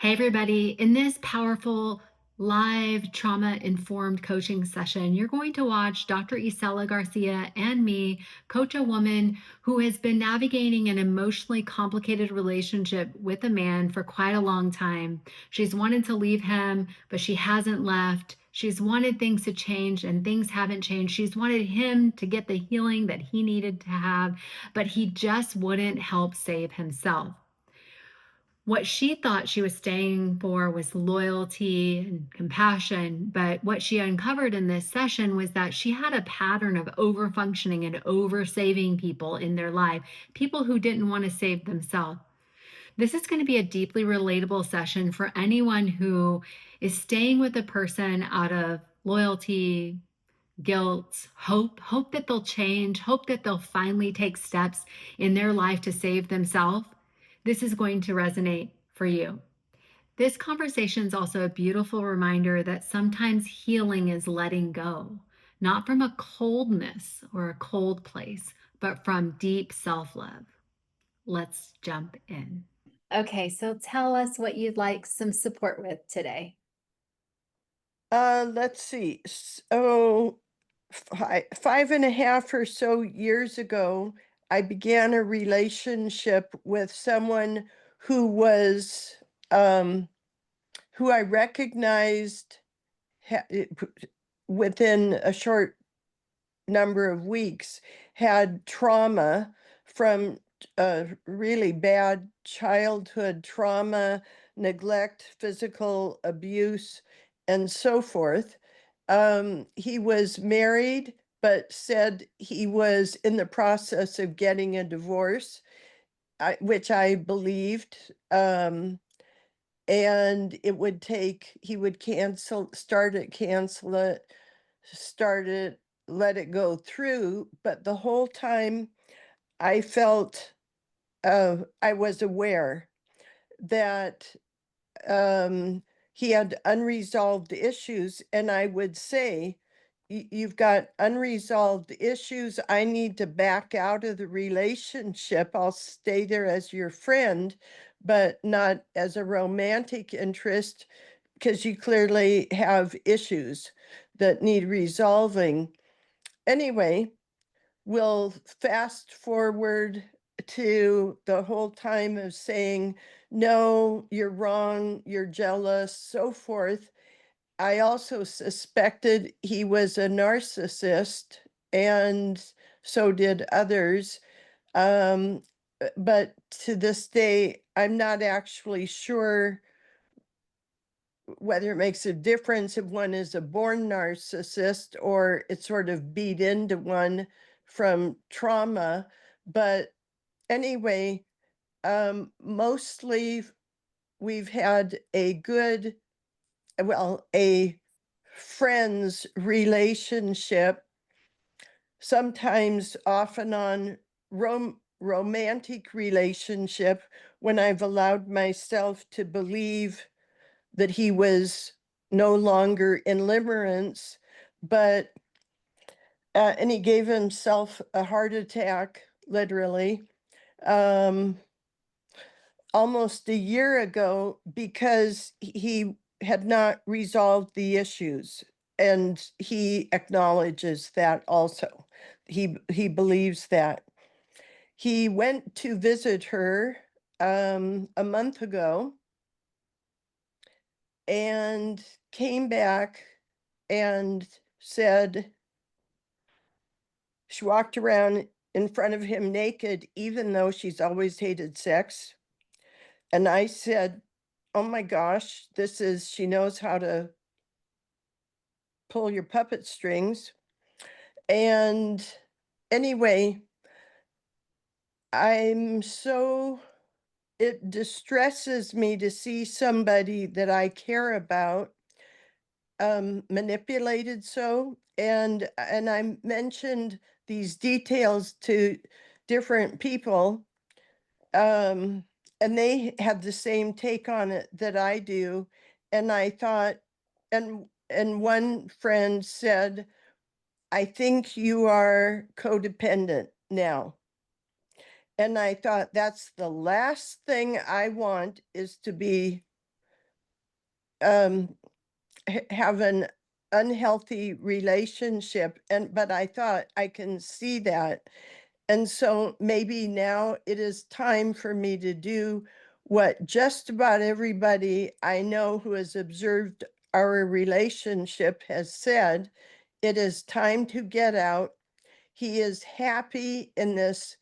Hey, everybody. In this powerful live trauma informed coaching session, you're going to watch Dr. Isela Garcia and me coach a woman who has been navigating an emotionally complicated relationship with a man for quite a long time. She's wanted to leave him, but she hasn't left. She's wanted things to change and things haven't changed. She's wanted him to get the healing that he needed to have, but he just wouldn't help save himself. What she thought she was staying for was loyalty and compassion. But what she uncovered in this session was that she had a pattern of over functioning and over saving people in their life, people who didn't want to save themselves. This is going to be a deeply relatable session for anyone who is staying with a person out of loyalty, guilt, hope that they'll change, hope that they'll finally take steps in their life to save themselves. This is going to resonate for you. This conversation is also a beautiful reminder that sometimes healing is letting go, not from a coldness or a cold place, but from deep self love. Let's jump in. Okay, so tell us what you'd like some support with today. Let's see. So, 5.5 or so years ago, I began a relationship with someone who was, um, who I recognized within a short number of weeks had trauma from really bad childhood trauma, neglect, physical abuse, and so forth. He was married, but said he was in the process of getting a divorce, which I believed. And it would take, he would cancel it, start it, let it go through. But the whole time I felt, I was aware that he had unresolved issues. And I would say, You've got unresolved issues. I need to back out of the relationship. I'll stay there as your friend, but not as a romantic interest because you clearly have issues that need resolving. Anyway, we'll fast forward to the whole time of saying, no, you're wrong, you're jealous, so forth. I also suspected he was a narcissist, and so did others. Um, but to this day, I'm not actually sure whether it makes a difference if one is a born narcissist or it's sort of beat into one from trauma. But anyway, mostly we've had a good, well, a friends relationship, sometimes off and on romantic relationship when I've allowed myself to believe that he was no longer in limerence, but and he gave himself a heart attack, literally, um, almost a year ago because he had not resolved the issues. And he acknowledges that also. He believes that. He went to visit her a month ago and came back and said she walked around in front of him naked, even though she's always hated sex. And I said, oh my gosh, she knows how to pull your puppet strings. And anyway, it distresses me to see somebody that I care about manipulated so. And I mentioned these details to different people, um, and they had the same take on it that I do. And I thought, and one friend said, I think you are codependent now. And I thought that's the last thing I want is to be um, have an unhealthy relationship, and but I thought I can see that. And so maybe now it is time for me to do what just about everybody I know who has observed our relationship has said. It is time to get out. He is happy in this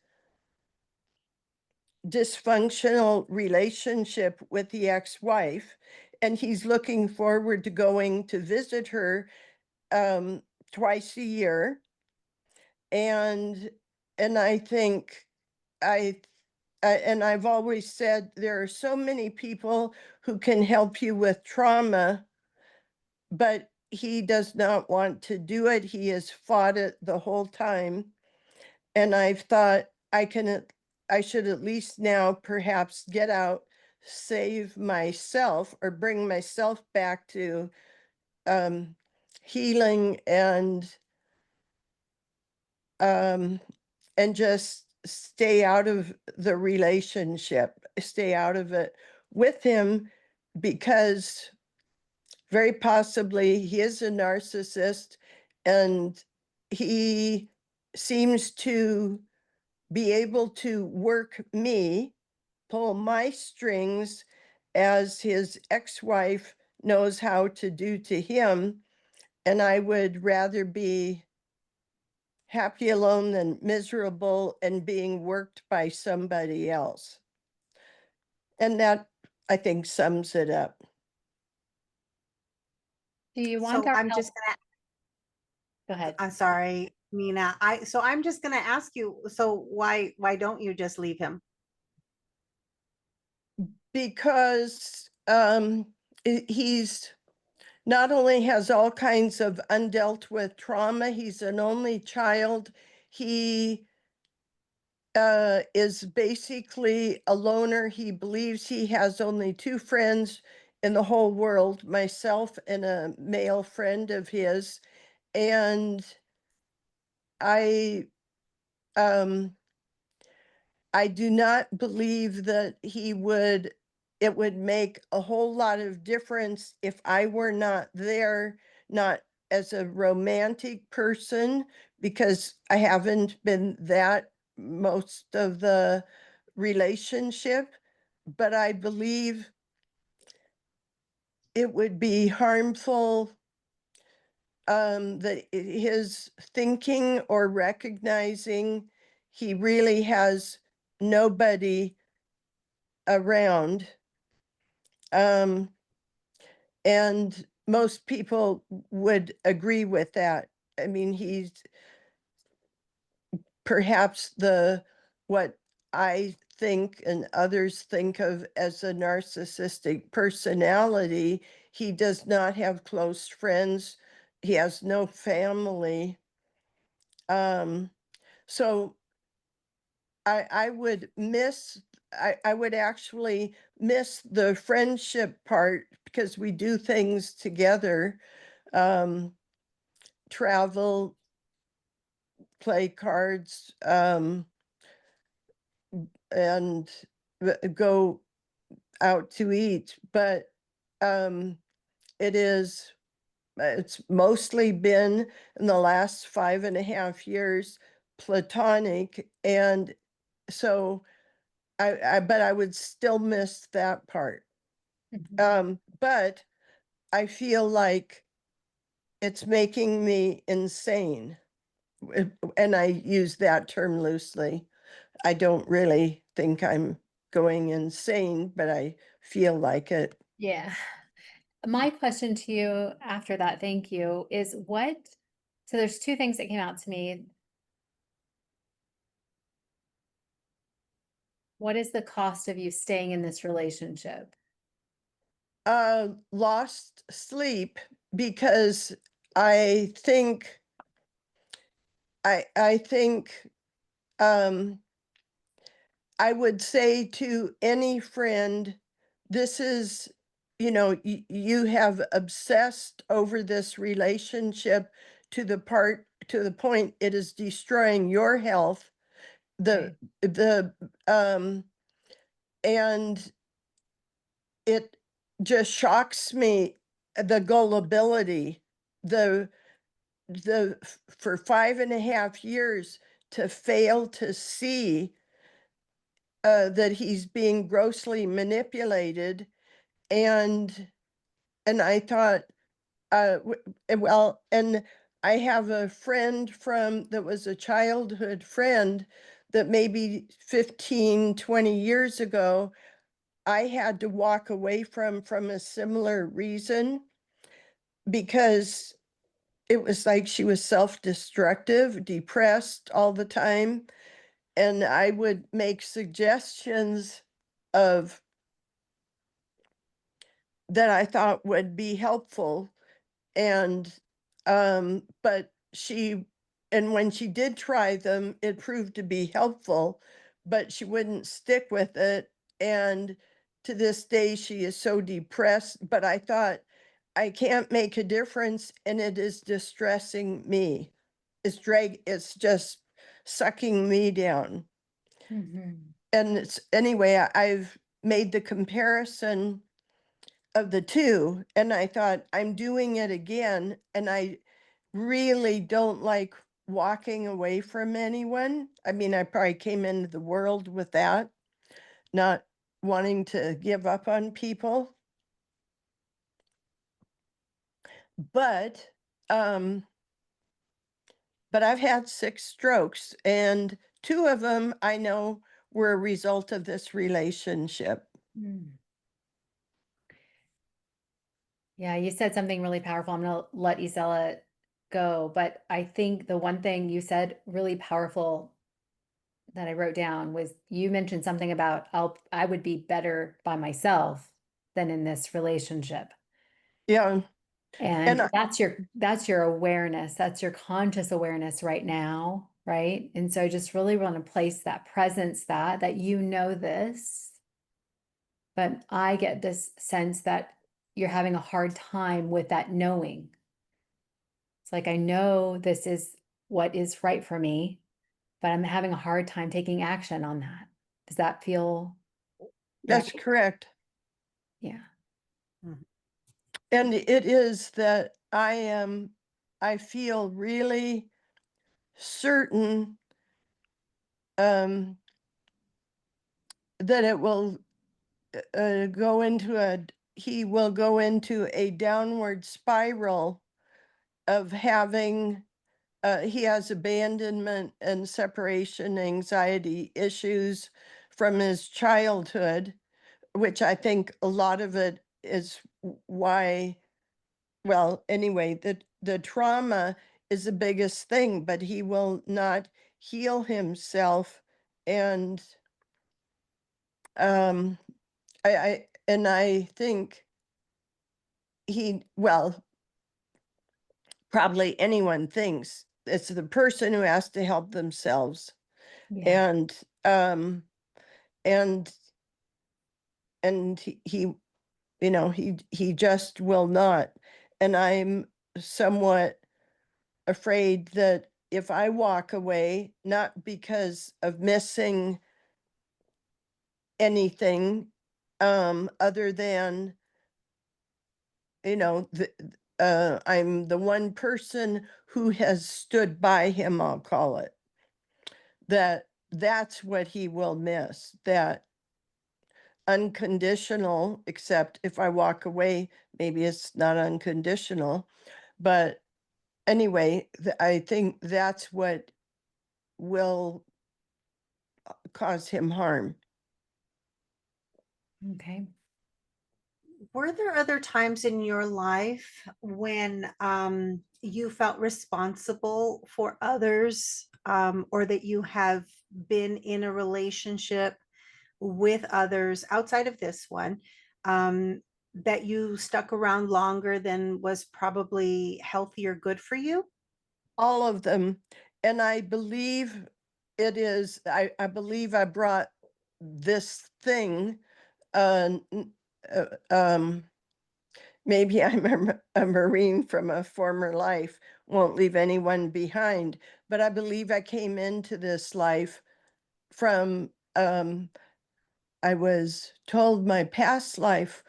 dysfunctional relationship with the ex-wife, and he's looking forward to going to visit her twice a year. And I think I and I've always said there are so many people who can help you with trauma, but he does not want to do it. He has fought it the whole time. And I've thought I should at least now perhaps get out, save myself, or bring myself back to um, healing um, and just stay out of the relationship, stay out of it with him, because very possibly he is a narcissist, and he seems to be able to work me, pull my strings, as his ex-wife knows how to do to him. And I would rather be happy alone than miserable and being worked by somebody else. And that, I think, sums it up. Do you want So our I'm help? just gonna Go ahead. I'm sorry, Nina. I'm just gonna ask you, so why don't you just leave him? Because he's not only has all kinds of undealt with trauma, he's an only child. He is basically a loner. He believes he has only two friends in the whole world, myself and a male friend of his. And I um I do not believe that it would make a whole lot of difference if I were not there, not as a romantic person, because I haven't been that most of the relationship, but I believe it would be harmful that his thinking or recognizing he really has nobody around. Um, and most people would agree with that. I mean, he's perhaps what I think and others think of as a narcissistic personality. He does not have close friends. He has no family. Um, so I would miss I would actually miss the friendship part because we do things together, um, travel, play cards, and go out to eat. But um, it's mostly been in the last 5.5 years platonic, and so but I would still miss that part. Mhm. But I feel like it's making me insane. And I use that term loosely. I don't really think I'm going insane, but I feel like it. Yeah. My question to you after that, thank you, is so there's two things that came out to me. What is the cost of you staying in this relationship? Lost sleep because I think I think um I would say to any friend, this is, you have obsessed over this relationship to the point it is destroying your health. The Okay. the and it just shocks me, the gullibility, the for 5.5 years to fail to see that he's being grossly manipulated. And I thought, well, and I have a friend from that was a childhood friend that maybe 15, 20 years ago I had to walk away from a similar reason, because it was like she was self-destructive, depressed all the time, and I would make suggestions of that I thought would be helpful. And but she and when she did try them, it proved to be helpful, but she wouldn't stick with it. And to this day she is so depressed. But I thought, I can't make a difference, and it is distressing me. It's just sucking me down. Mhm. And it's anyway, I've made the comparison of the two, and I thought, I'm doing it again, and I really don't like walking away from anyone. I mean, I probably came into the world with that, not wanting to give up on people. But um I've had 6 strokes, and 2 of them I know were a result of this relationship. Mm. Yeah, you said something really powerful. I'm gonna let Isela go, but I think the one thing you said really powerful that I wrote down was you mentioned something about I would be better by myself than in this relationship. Yeah, and And that's your awareness. That's your conscious awareness right now, right? And so just really want to place that presence that you know this, but I get this sense that you're having a hard time with that knowing. It's like I know this is what is right for me, but I'm having a hard time taking action on that. Does that feel that's right? correct. Yeah. Mhm. And it is that I feel really certain um that it will go into he will go into a downward spiral of having he has abandonment and separation anxiety issues from his childhood, which I think a lot of it is why, well, anyway, the trauma is the biggest thing, but he will not heal himself. And um I think well, probably anyone thinks it's the person who has to help themselves. Yeah. And and he he just will not. And I'm somewhat afraid that if I walk away, not because of missing anything, other than, I'm the one person who has stood by him, I'll call it, that's what he will miss, that unconditional, except if I walk away, maybe it's not unconditional. But anyway, I think that's what will cause him harm. Okay. Were there other times in your life when you felt responsible for others, or that you have been in a relationship with others outside of this one, um, that you stuck around longer than was probably healthy or good for you? All of them. And I believe I believe I brought this thing, n- maybe I'm a Marine from a former life, won't leave anyone behind. But I believe I came into this life from, I was told my past life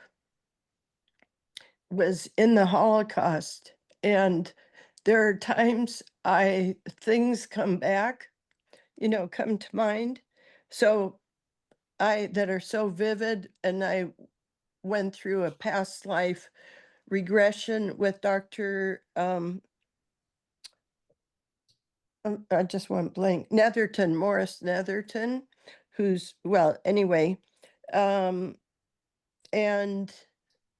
was in the Holocaust, and there are times things come back, come to mind. So I that are so vivid, and I went through a past life regression with Dr. I just went blank. Netherton, Morris Netherton, who's well, anyway. Um, and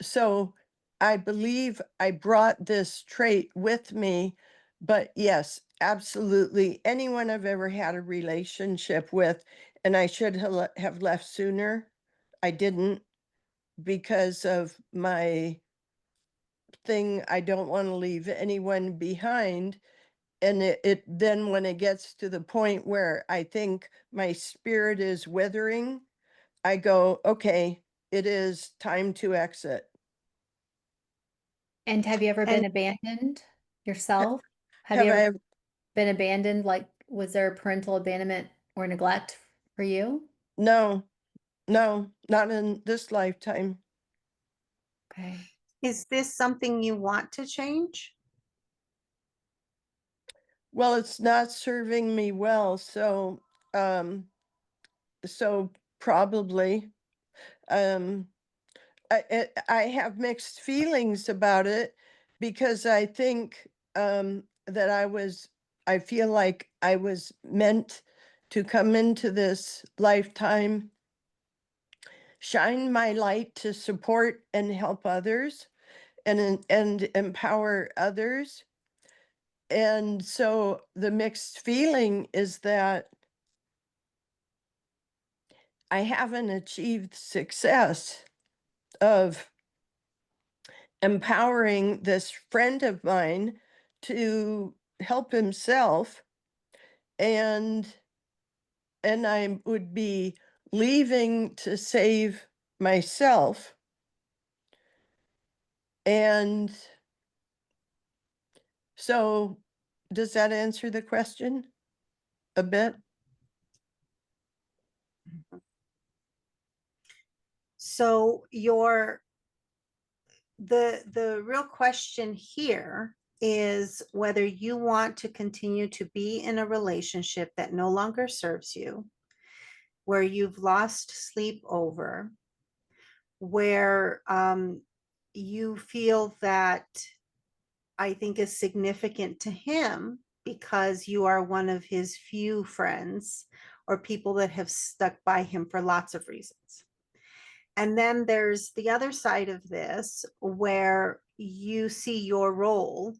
so I believe I brought this trait with me, but yes, absolutely. Anyone I've ever had a relationship with, and I should have left sooner. I didn't because of my thing. I don't want to leave anyone behind. And it then when it gets to the point where I think my spirit is withering, I go, okay, it is time to exit. And have you ever And been abandoned Ha- yourself? Have you Have ever I? been abandoned? Like, was there parental abandonment or neglect for you? No, no, not in this lifetime. Okay. is this something you want to change? Well, it's not serving me well, um, so probably. Um, I have mixed feelings about it because I think that I feel like I was meant to come into this lifetime, shine my light to support and help others and empower others. And so the mixed feeling is that I haven't achieved success of empowering this friend of mine to help himself, and I would be leaving to save myself. And so does that answer the question a bit? So the real question here is whether you want to continue to be in a relationship that no longer serves you, where you've lost sleep over, where you feel that I think is significant to him because you are one of his few friends or people that have stuck by him for lots of reasons. And then there's the other side of this where you see your role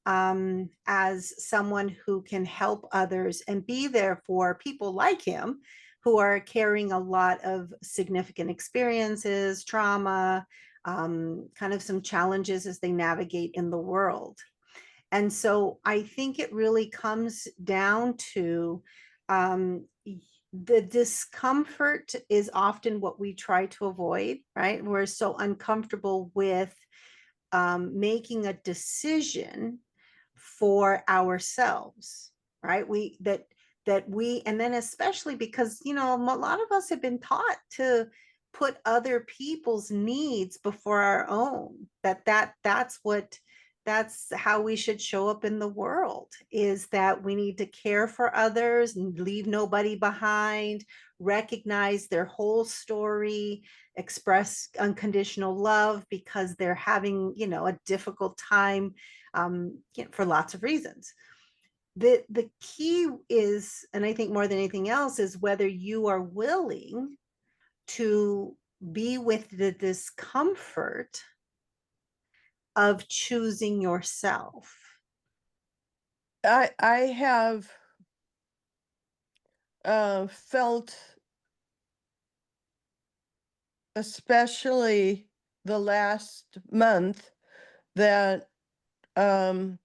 as someone who can help others and be there for people like him who are carrying a lot of significant experiences, trauma, kind of some challenges as they navigate in the world. And so I think it really comes down to um, the discomfort is often what we try to avoid, right? We're so uncomfortable with making a decision for ourselves, right? And then especially because, a lot of us have been taught to put other people's needs before our own, that's how we should show up in the world, is that we need to care for others and leave nobody behind, recognize their whole story, express unconditional love because they're having, a difficult time, for lots of reasons. The key is, and I think more than anything else, is whether you are willing to be with the discomfort of choosing yourself. I have felt, especially the last month, that um,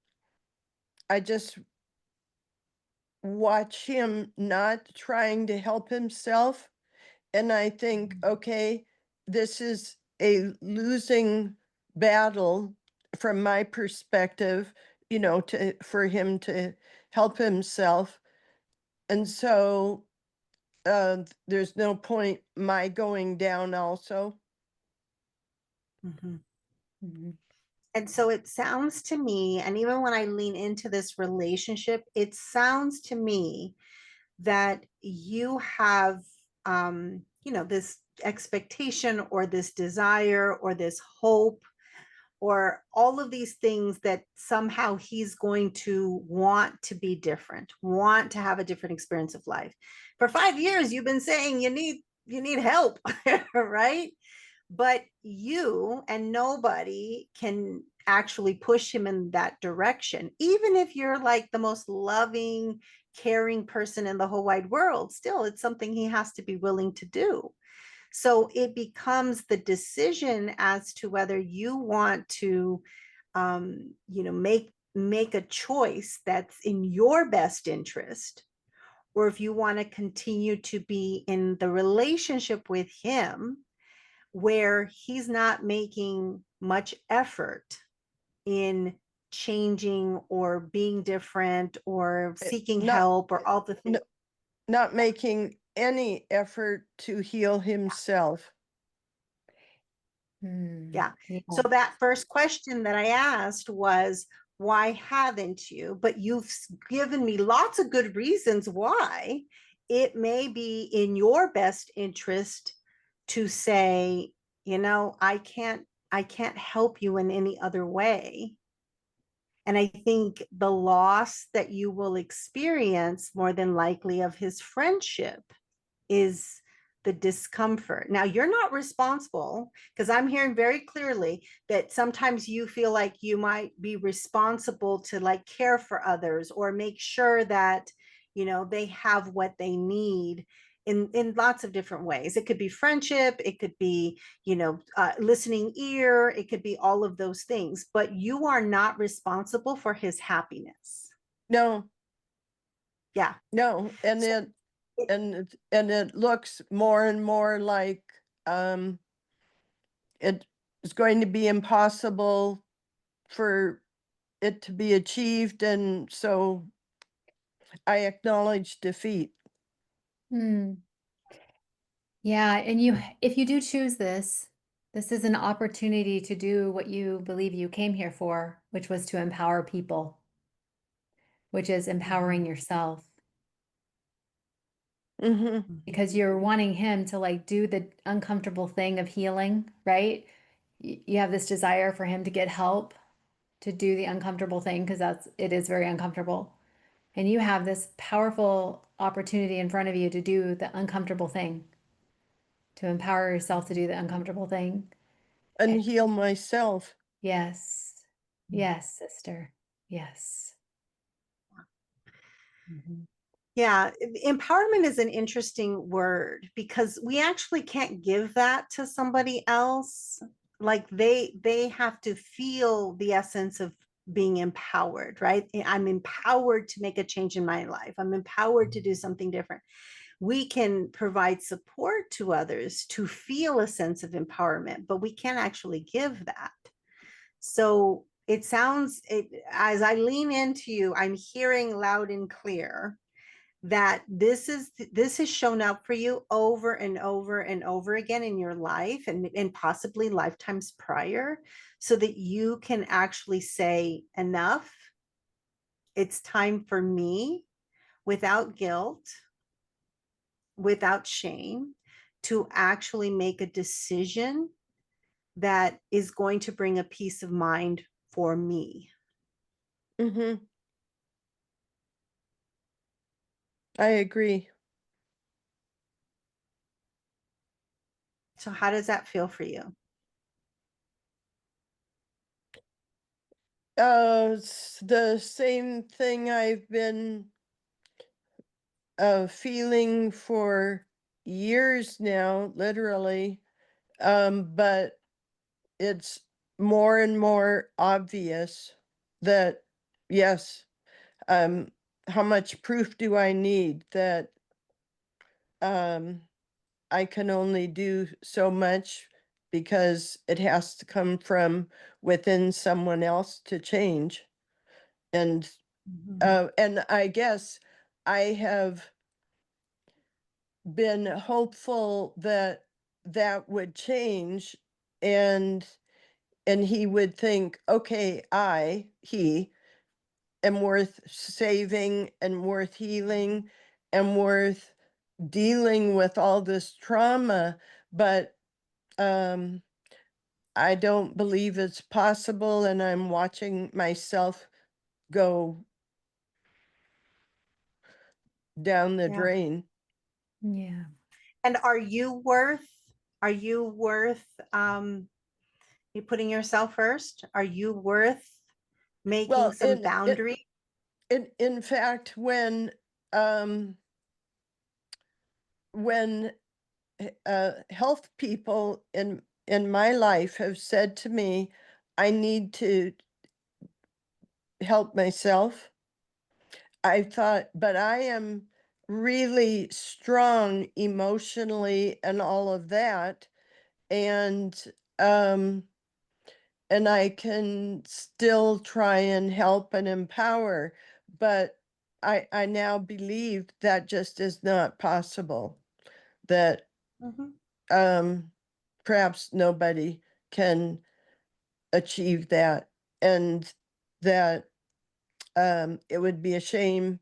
I just watch him not trying to help himself. And I think, okay, this is a losing battle from my perspective, for him to help himself. And so there's no point my going down also. Mhm. Mhm. And so it sounds to me, and even when I lean into this relationship, it sounds to me that you have, this expectation or this desire or this hope or all of these things that somehow he's going to want to be different, want to have a different experience of life. For 5 years, you've been saying you need help, right? But you and nobody can actually push him in that direction. Even if you're like the most loving, caring person in the whole wide world, still it's something he has to be willing to do. So it becomes the decision as to whether you want to, make a choice that's in your best interest, or if you want to continue to be in the relationship with him where he's not making much effort in changing or being different or seeking Not help or all the n things. not making any effort to heal himself. Hmm. Yeah. So Yeah. that first question that I asked was, why haven't you? But you've given me lots of good reasons why it may be in your best interest to say, I can't help you in any other way. And I think the loss that you will experience more than likely of his friendship is the discomfort. Now, you're not responsible because I'm hearing very clearly that sometimes you feel like you might be responsible to like care for others or make sure that, they have what they need in lots of different ways. It could be friendship, it could be, listening ear, it could be all of those things, but you are not responsible for his happiness. No, Yeah. no, and So it it, and it looks more and more like, um, it is going to be impossible for it to be achieved, and so I acknowledge defeat. Hmm. Yeah, and if you do choose this, this is an opportunity to do what you believe you came here for, which was to empower people, which is empowering Mhm, yourself, Mhm, because mhm, you're wanting him to like do the uncomfortable thing of healing, right? You have this desire for him to get help to do the uncomfortable thing because it is very uncomfortable. And you have this powerful opportunity in front of you to do the uncomfortable thing, to empower yourself to do the uncomfortable thing. and Eh, heal myself. Yes. mhm. Yes, sister. Yes. Mhm. Yeah, empowerment is an interesting word because we actually can't give that to somebody else. Like they have to feel the essence of being empowered, right? I'm empowered to make a change in my life. I'm empowered to do something different. We can provide support to others to feel a sense of empowerment, but we can't actually give that. So it sounds as I lean into you, I'm hearing loud and clear that this has shown up for you over and over and over again in your life and possibly lifetimes prior, so that you can actually say enough, it's time for me, without guilt, without shame, to actually make a decision that is going to bring a peace of mind for me. Mhm, I agree. So how does that feel for you? It's the same thing I've been, feeling for years now, literally, but it's more and more obvious that, yes, um, how much proof do I need that, um, I can only do so much because it has to come from within someone else to change. And Mhm, and I guess I have been hopeful that that would change, and and he would think, okay, he am worth saving and worth healing and worth dealing with all this trauma, but um, I don't believe it's possible, and I'm watching myself go down the Yeah. drain. Yeah. And are you worth, you putting yourself first? Are you worth making Well, some boundary? in fact, um, when health people in my life have said to me, I need to help myself. I thought, but I am really strong emotionally and all of that. And um and I can still try and help and empower, but I now believe that just is not possible. That Mhm, um perhaps nobody can achieve that, and that it would be a shame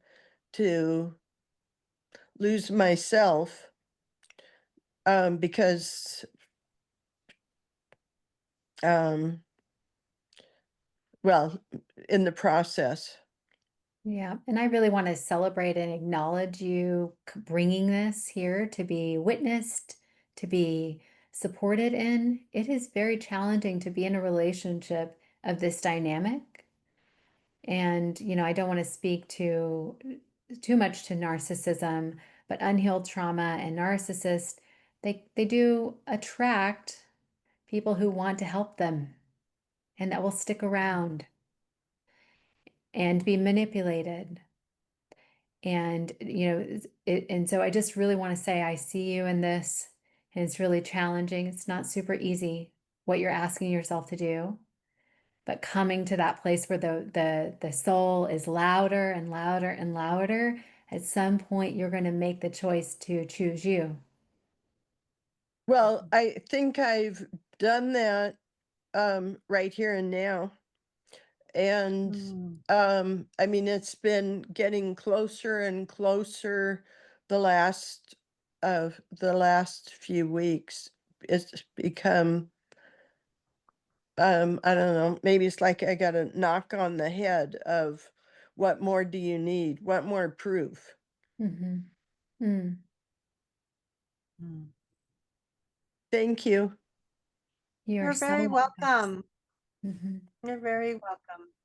to lose myself because um well, in the process. Yeah. And I really want to celebrate and acknowledge you bringing this here to be witnessed, to be supported in. It is very challenging to be in a relationship of this dynamic. And, I don't want to speak too much to narcissism, but unhealed trauma and narcissists, they do attract people who want to help them and that will stick around and be manipulated. And, and so I just really want to say I see you in this, and it's really challenging. It's not super easy what you're asking yourself to do, but coming to that place where the soul is louder and louder and louder, at some point you're going to make the choice to choose you. Well, I think I've done that right here and now. And mm, I mean, it's been getting closer and closer the last few weeks. It's become I don't know, maybe it's like I got a knock on the head of what more do you need? What more proof? Mm-hmm. Mm. mm. Thank you. You are You're so very welcome. welcome. Mm-hmm. You're very welcome.